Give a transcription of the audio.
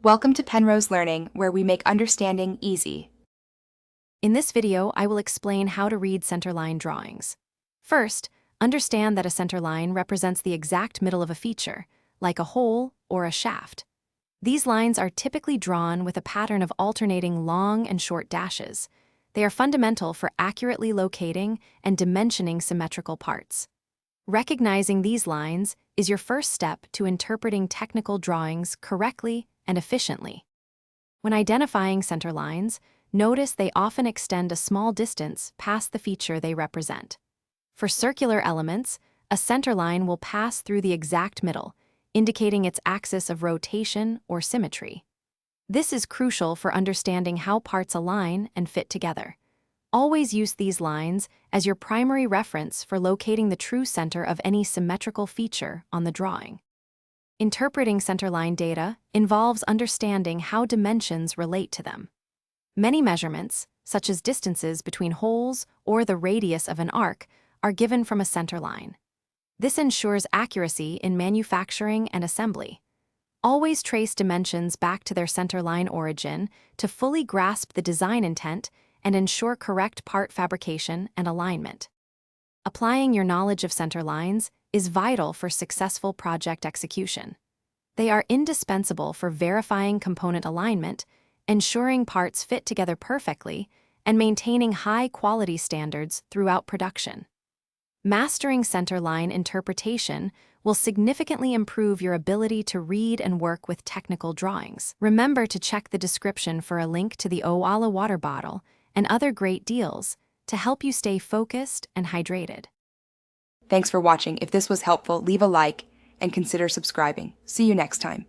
Welcome to Penrose Learning, where we make understanding easy. In this video, I will explain how to read centerline drawings. First, understand that a centerline represents the exact middle of a feature, like a hole or a shaft. These lines are typically drawn with a pattern of alternating long and short dashes. They are fundamental for accurately locating and dimensioning symmetrical parts. Recognizing these lines is your first step to interpreting technical drawings correctly and efficiently. When identifying center lines, notice they often extend a small distance past the feature they represent. For circular elements, a center line will pass through the exact middle, indicating its axis of rotation or symmetry. This is crucial for understanding how parts align and fit together. Always use these lines as your primary reference for locating the true center of any symmetrical feature on the drawing. Interpreting centerline data involves understanding how dimensions relate to them. Many measurements, such as distances between holes or the radius of an arc, are given from a centerline. This ensures accuracy in manufacturing and assembly. Always trace dimensions back to their centerline origin to fully grasp the design intent and ensure correct part fabrication and alignment. Applying your knowledge of centerlines is vital for successful project execution. They are indispensable for verifying component alignment, ensuring parts fit together perfectly, and maintaining high quality standards throughout production. Mastering centerline interpretation will significantly improve your ability to read and work with technical drawings. Remember to check the description for a link to the Owala water bottle and other great deals to help you stay focused and hydrated. Thanks for watching. If this was helpful, leave a like and consider subscribing. See you next time.